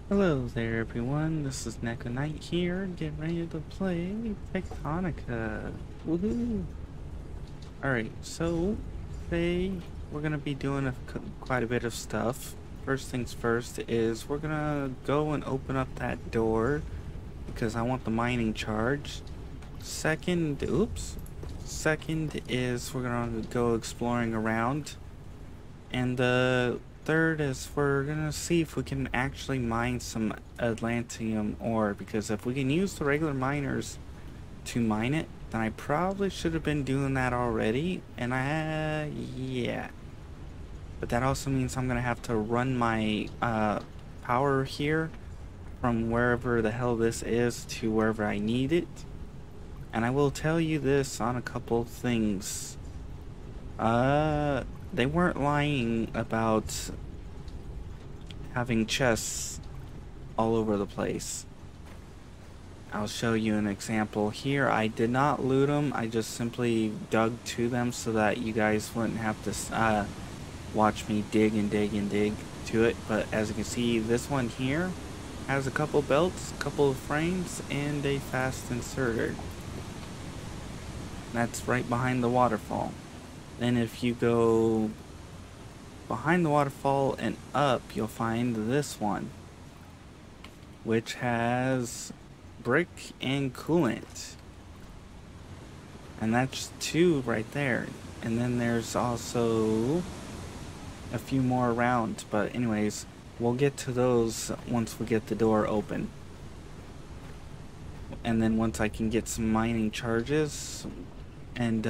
Hello there, everyone. This is Neko Knight here, getting ready to play Techtonica. Woohoo! Alright, so today we're gonna be doing quite a bit of stuff. First things first is we're gonna go and open up that door because I want the mining charge. Second is we're gonna go exploring around. And the third is we're gonna see if we can actually mine some Atlantium ore, because if we can use the regular miners to mine it, then I probably should have been doing that already. And yeah. But that also means I'm gonna have to run my power here from wherever the hell this is to wherever I need it. And I will tell you this on a couple things. They weren't lying about having chests all over the place. I'll show you an example here. I did not loot them. I just simply dug to them so that you guys wouldn't have to watch me dig and dig and dig to it. But as you can see, this one here has a couple belts, a couple of frames, and a fast inserter. That's right behind the waterfall. Then if you go behind the waterfall and up, you'll find this one, which has brick and coolant. And that's two right there. And then there's also a few more around. But anyways, we'll get to those once we get the door open. And then once I can get some mining charges and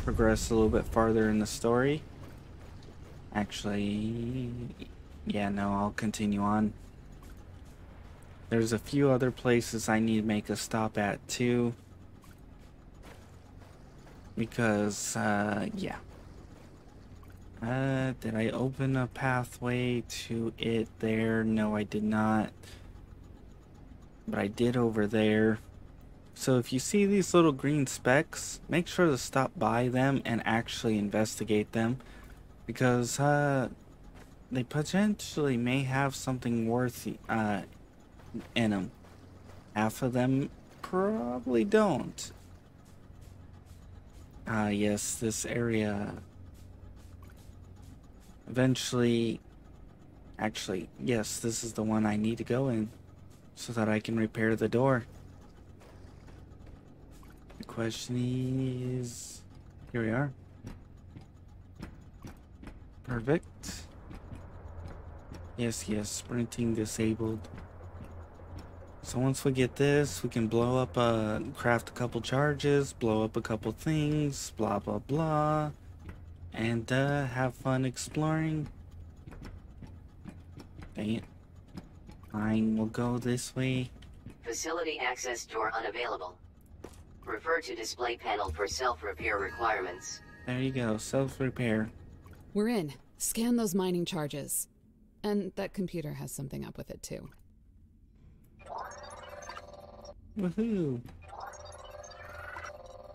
progress a little bit farther in the story. Actually, yeah, no, I'll continue on. There's a few other places I need to make a stop at too. Because, yeah. Did I open a pathway to it there? No, I did not. But I did over there. So if you see these little green specks, make sure to stop by them and actually investigate them. Because, they potentially may have something worth, in them. Half of them probably don't. Yes, this area eventually, actually, yes, this is the one I need to go in so that I can repair the door. The question is, here we are. Perfect. Yes, sprinting disabled. So once we get this, we can blow up, craft a couple charges, blow up a couple things, blah, blah, blah. And, have fun exploring. Dang it. Fine, we'll go this way. Facility access door unavailable. Refer to display panel for self-repair requirements. There you go, self-repair. We're in. Scan those mining charges. And that computer has something up with it, too. Woohoo!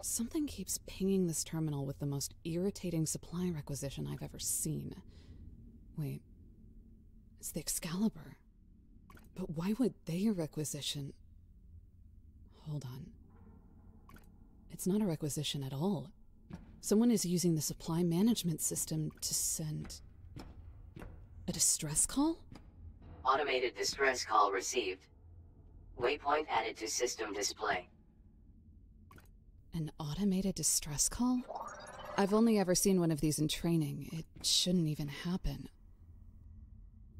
Something keeps pinging this terminal with the most irritating supply requisition I've ever seen. Wait. It's the Excalibur. But why would they requisition? Hold on. It's not a requisition at all. Someone is using the supply management system to send a distress call? Automated distress call received. Waypoint added to system display. An automated distress call? I've only ever seen one of these in training. It shouldn't even happen.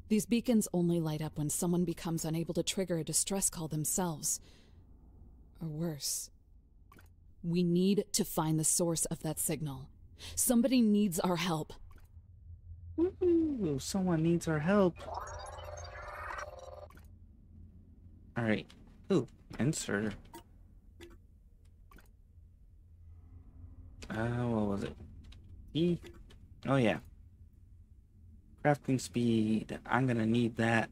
These beacons only light up when someone becomes unable to trigger a distress call themselves. Or worse. We need to find the source of that signal. Somebody needs our help. Ooh, someone needs our help. Alright. Ooh, inserter. What was it? E? Oh yeah. Crafting speed. I'm gonna need that.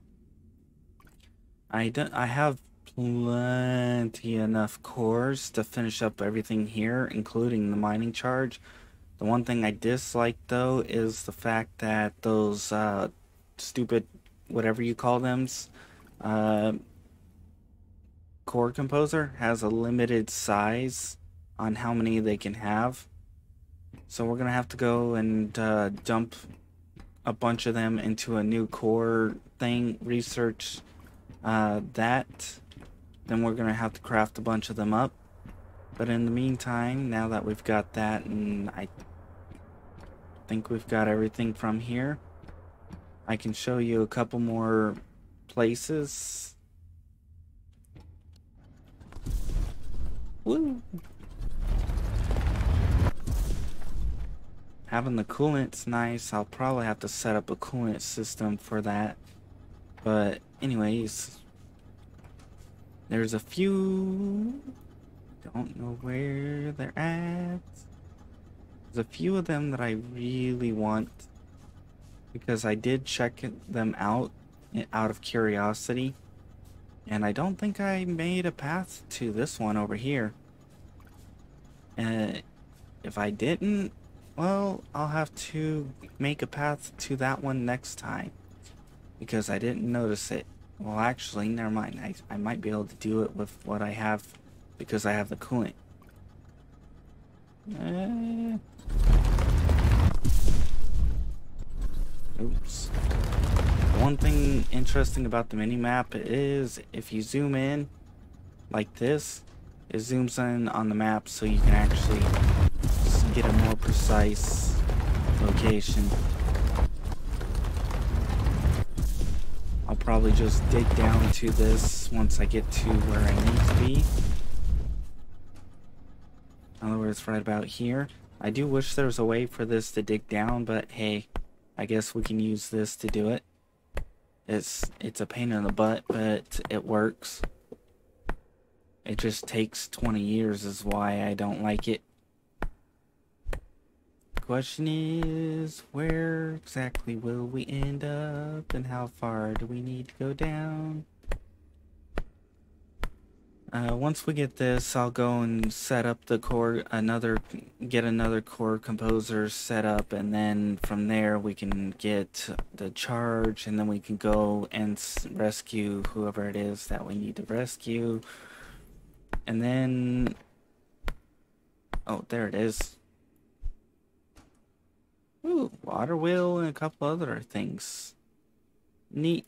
I have plenty enough cores to finish up everything here, including the mining charge. The one thing I dislike though is the fact that those stupid whatever you call them uh, core composer has a limited size on how many they can have. So we're gonna have to go and dump a bunch of them into a new core thing, research that. Then we're gonna have to craft a bunch of them up. But in the meantime, now that we've got that, and I think we've got everything from here, I can show you a couple more places. Woo! Having the coolant's nice. I'll probably have to set up a coolant system for that. But anyways, there's a few, don't know where they're at. There's a few of them that I really want because I did check them out of curiosity, and I don't think I made a path to this one over here. If I didn't, well, I'll have to make a path to that one next time because I didn't notice it. Well, actually, never mind. I might be able to do it with what I have because I have the coolant. Oops. One thing interesting about the mini-map is if you zoom in like this, it zooms in on the map so you can actually get a more precise location. I'll probably just dig down to this once I get to where I need to be. In other words, right about here. I do wish there was a way for this to dig down, but hey, I guess we can use this to do it. It's a pain in the butt, but it works. It just takes 20 years is why I don't like it. Question is, where exactly will we end up, and how far do we need to go down? Once we get this, I'll go and set up the core, get another core composer set up, and then from there we can get the charge, and then we can go and rescue whoever it is that we need to rescue. And then, oh, there it is. Ooh, water wheel and a couple other things. Neat.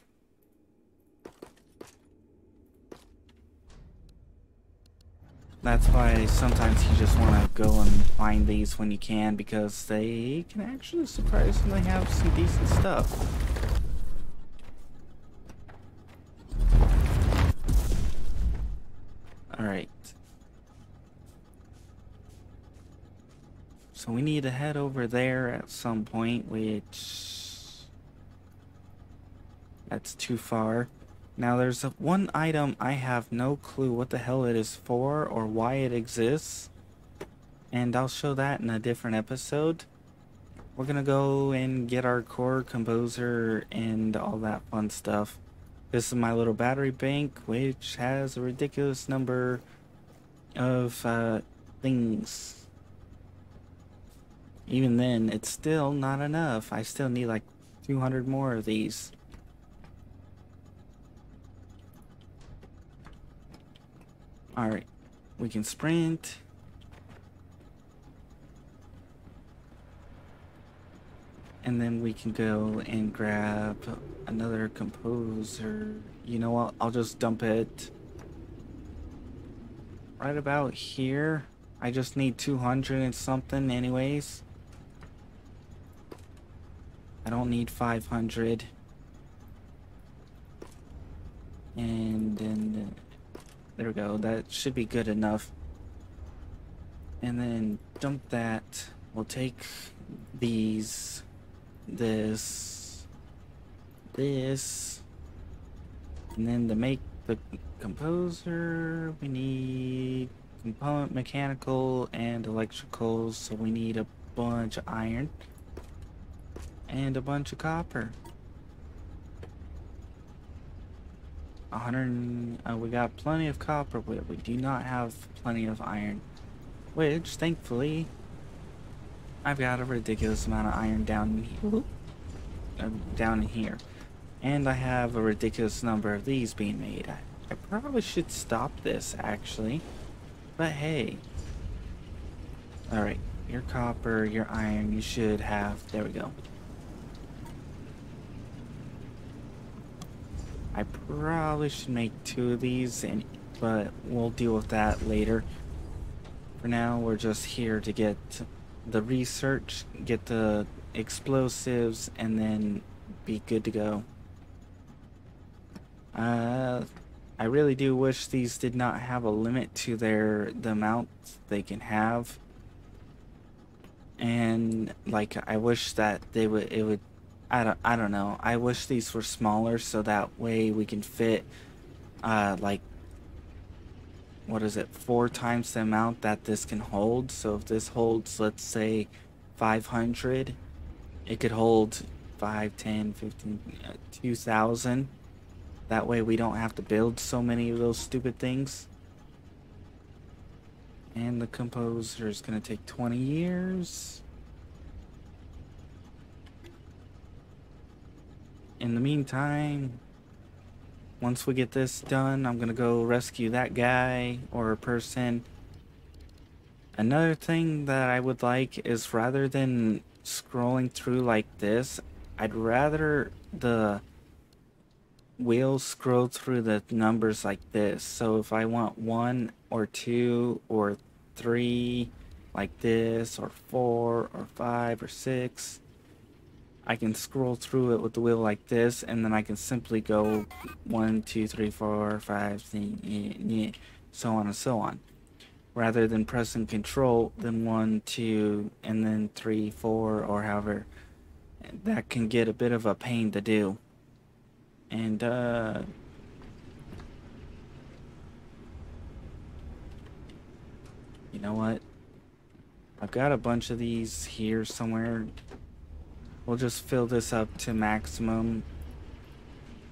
That's why sometimes you just want to go and find these when you can, because they can actually surprisingly have some decent stuff. Alright. So we need to head over there at some point, which... that's too far. Now there's one item I have no clue what the hell it is for or why it exists. And I'll show that in a different episode. We're gonna go and get our core composer and all that fun stuff. This is my little battery bank, which has a ridiculous number of things. Even then, it's still not enough. I still need like 200 more of these. Alright, we can sprint. And then we can go and grab another composer. You know what? I'll just dump it right about here. I just need 200 and something anyways. I don't need 500. And then there we go. That should be good enough. And then dump that. We'll take these, this, and then to make the composer, we need component mechanical and electricals, so we need a bunch of iron and a bunch of copper. 100, we got plenty of copper, but we do not have plenty of iron, which thankfully I've got a ridiculous amount of iron down in here. And I have a ridiculous number of these being made. I probably should stop this, actually. But hey. Alright, your copper, your iron, you should have... There we go. I probably should make 2 of these, but we'll deal with that later. For now, we're just here to get the research, get the explosives, and then be good to go. I really do wish these did not have a limit to the amount they can have. And like I wish that it would I don't know. I wish these were smaller so that way we can fit like what is it, 4 times the amount that this can hold. So if this holds, let's say 500, it could hold 5, 10, 15, 2,000. That way we don't have to build so many of those stupid things. And the composer is going to take 20 years. In the meantime, once we get this done, I'm going to go rescue that guy or person. Another thing that I would like is rather than scrolling through like this, I'd rather the wheel scroll through the numbers like this. So if I want 1 or 2 or 3 like this, or 4 or 5 or 6, I can scroll through it with the wheel like this, and then I can simply go 1, 2, 3, 4, 5, 6, so on and so on. Rather than pressing control, then 1, 2, and then 3, 4, or however. That can get a bit of a pain to do. And, you know what? I've got a bunch of these here somewhere. We'll just fill this up to maximum.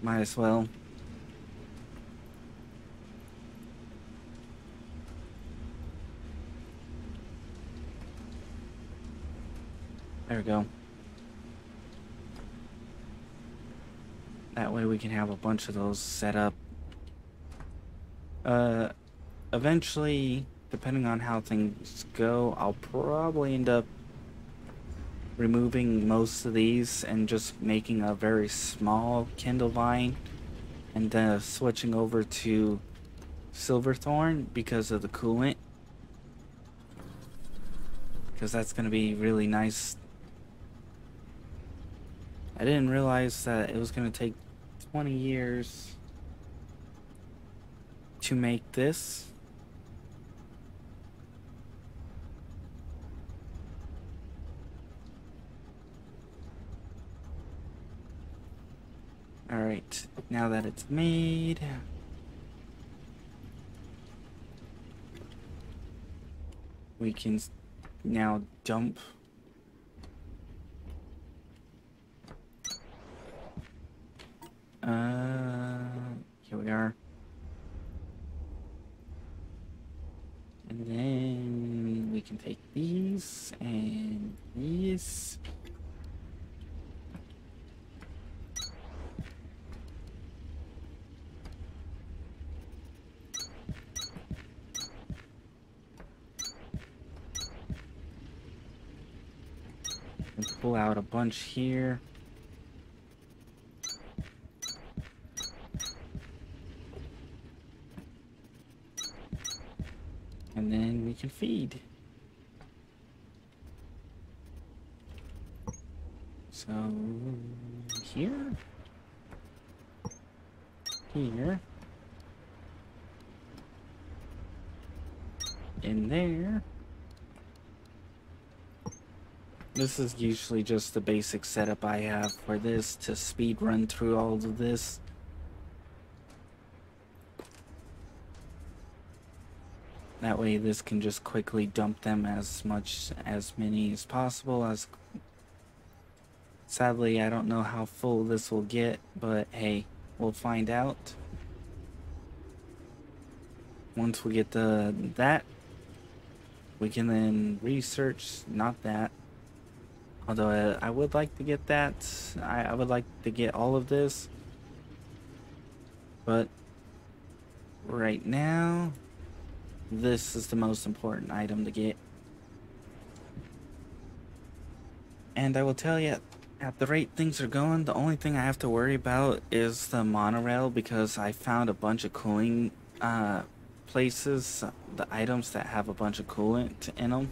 Might as well. There we go. That way we can have a bunch of those set up. Eventually, depending on how things go, I'll probably end up removing most of these and just making a very small Kindle Vine, and then switching over to Silverthorn because of the coolant. Because that's going to be really nice. I didn't realize that it was going to take 20 years to make this. Alright, now that it's made, we can now dump here we are. And then we can take these and these. And pull out a bunch here. And then we can feed. So here, here, in there. This is usually just the basic setup I have for this to speed run through all of this. That way this can just quickly dump them as many as possible. Sadly, I don't know how full this will get, but hey, we'll find out. Once we get that, we can then research, not that. Although I would like to get that. I would like to get all of this. But right now, this is the most important item to get. And I will tell you, at the rate things are going, the only thing I have to worry about is the monorail, because I found a bunch of cooling places, the items that have a bunch of coolant in them,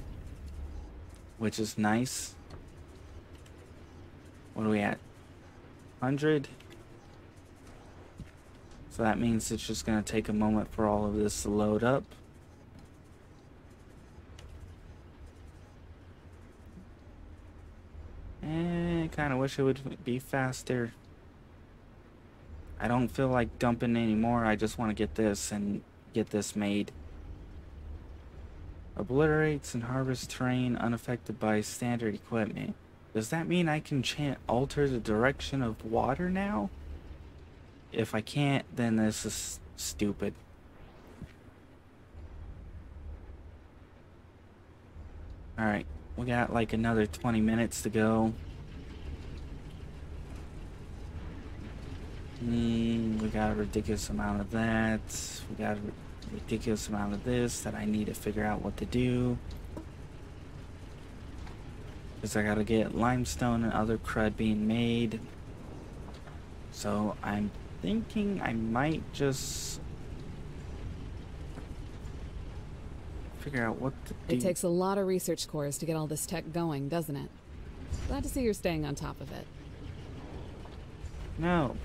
which is nice. What are we at? 100? So that means it's just going to take a moment for all of this to load up. I kind of wish it would be faster. I don't feel like dumping anymore. I just want to get this and get this made. Obliterates and harvest terrain unaffected by standard equipment. Does that mean I can alter the direction of water now? If I can't, then this is stupid. Alright, we got like another 20 minutes to go. We got a ridiculous amount of that. We got a ridiculous amount of this that I need to figure out what to do. Because I gotta get limestone and other crud being made. So I'm thinking I might just figure out what to do. It takes a lot of research cores to get all this tech going, doesn't it? Glad to see you're staying on top of it. No,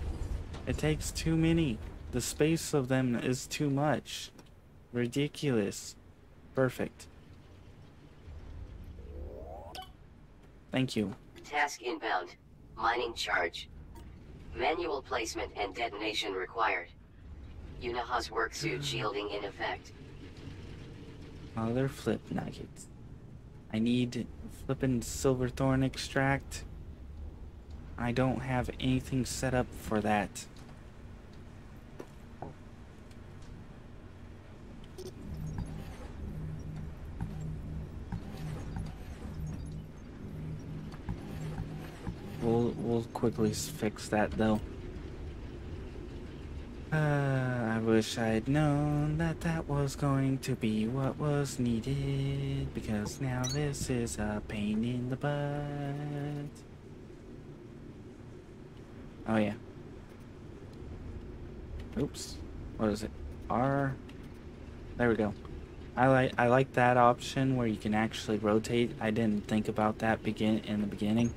it takes too many. The space of them is too much. Ridiculous. Perfect. Thank you. Task inbound. Mining charge. Manual placement and detonation required. Unaha's worksuit shielding in effect. Other flip nuggets. I need flippin' silverthorn extract. I don't have anything set up for that. We'll quickly fix that though. I wish I'd known that that was going to be what was needed, because now this is a pain in the butt. Oh yeah. Oops. What is it? R. There we go. I like that option where you can actually rotate. I didn't think about that in the beginning.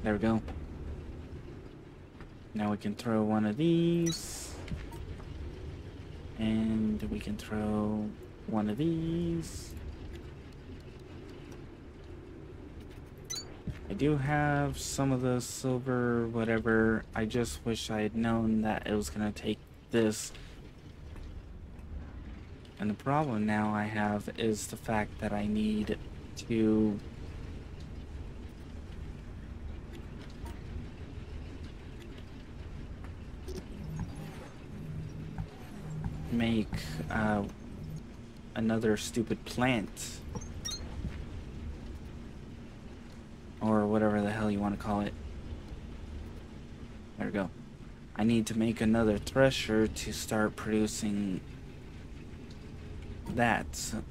There we go. Now we can throw one of these. And we can throw one of these. I do have some of the silver, whatever. I just wish I had known that it was going to take this. And the problem now I have is the fact that I need to make another stupid plant, or whatever the hell you want to call it. There we go. I need to make another thresher to start producing that. So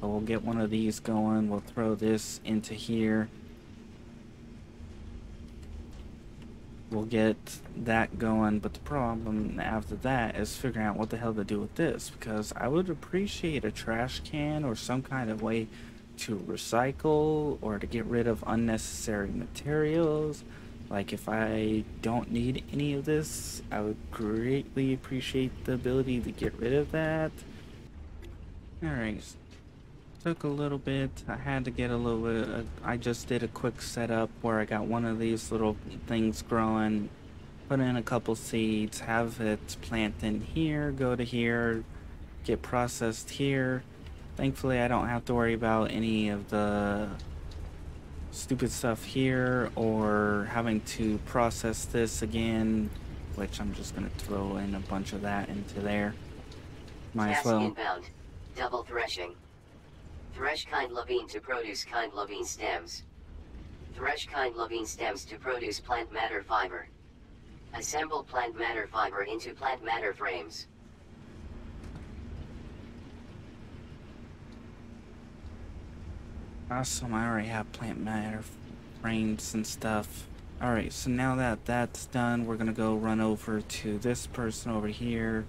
we'll get one of these going. We'll throw this into here. We'll get that going, but the problem after that is figuring out what the hell to do with this, because I would appreciate a trash can or some kind of way to recycle or to get rid of unnecessary materials. Like if I don't need any of this, I would greatly appreciate the ability to get rid of that. Alright, took a little bit. I had to get a little bit. I just did a quick setup where I got one of these little things growing, put in a couple seeds, have it plant in here, go to here, get processed here. Thankfully I don't have to worry about any of the stupid stuff here or having to process this again, which I'm just gonna throw in a bunch of that into there. Might as well. Task inbound. Double threshing. Thresh kind lovine to produce kind lovine stems. Thresh kind lovine stems to produce plant matter fiber. Assemble plant matter fiber into plant matter frames. Awesome, I already have plant matter frames and stuff. Alright, so now that that's done, we're gonna go run over to this person over here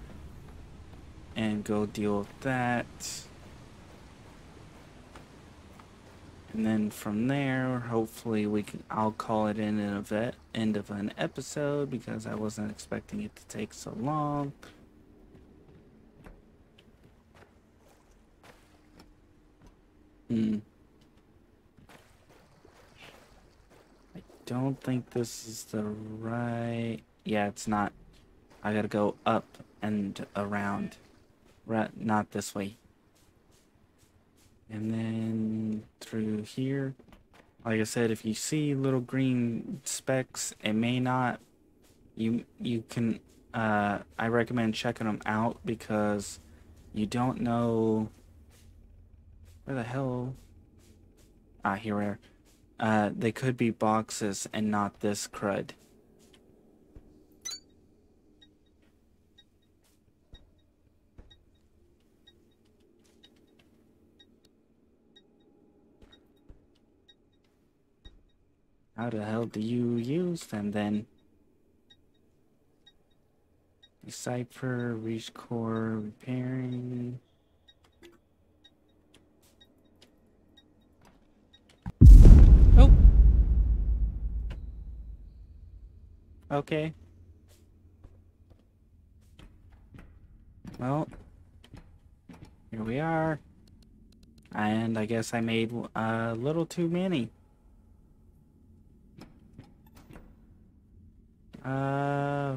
and go deal with that. And then from there, hopefully I'll call it in an end of an episode because I wasn't expecting it to take so long. I don't think this is the right... Yeah, it's not. I gotta go up and around. Not this way. And then through here. Like I said, if you see little green specks, it may not... You can... I recommend checking them out because you don't know... Where the hell... Ah, here we are. They could be boxes and not this crud. How the hell do you use them then? Decipher, reach core, repairing. Oh! Okay. Well, here we are. And I guess I made a little too many.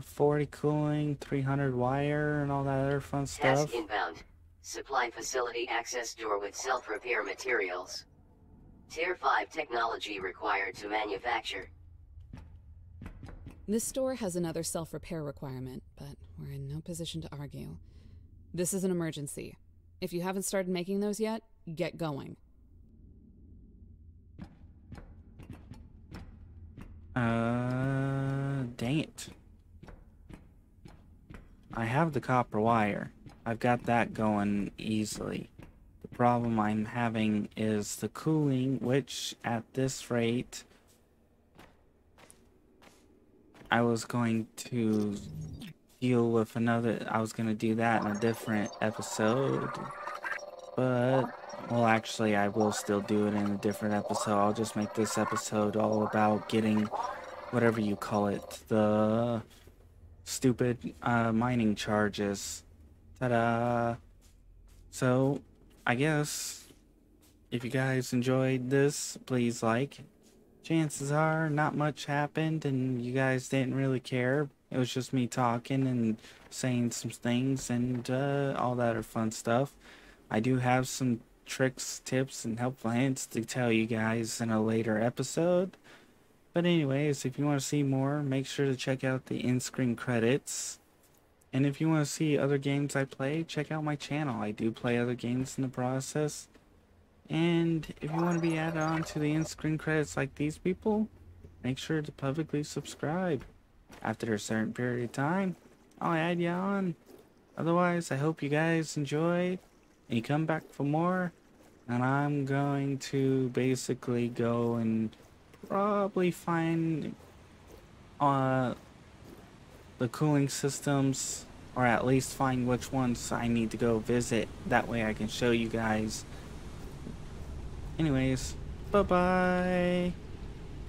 40 cooling, 300 wire, and all that other fun stuff. Task inbound. Supply facility access door with self-repair materials. Tier 5 technology required to manufacture. This store has another self-repair requirement, but we're in no position to argue. This is an emergency. If you haven't started making those yet, get going. Dang it. I have the copper wire. I've got that going easily. The problem I'm having is the cooling, which at this rate, I was going to deal with another, I was going to do that in a different episode, but, well, actually, I will still do it in a different episode. I'll just make this episode all about getting, whatever you call it, the stupid mining charges. Ta-da! So, I guess, if you guys enjoyed this, please like. Chances are not much happened and you guys didn't really care. It was just me talking and saying some things and all that fun stuff. I do have some tricks, tips, and helpful hints to tell you guys in a later episode. But anyways, if you want to see more, make sure to check out the in-screen credits. And if you want to see other games I play, check out my channel. I do play other games in the process. And if you want to be added on to the in-screen credits like these people, make sure to publicly subscribe. After a certain period of time, I'll add you on. Otherwise, I hope you guys enjoyed and you come back for more. And I'm going to basically go and probably find the cooling systems, or at least find which ones I need to go visit. That way I can show you guys. Anyways, bye-bye.